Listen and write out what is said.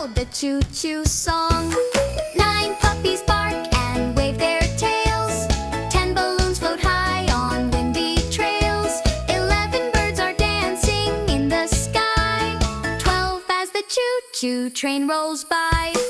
called the Choo-Choo song. 9 puppies bark and wave their tails. 10 balloons float high on windy trails. 11 birds are dancing in the sky. 12 as the choo-choo train rolls by.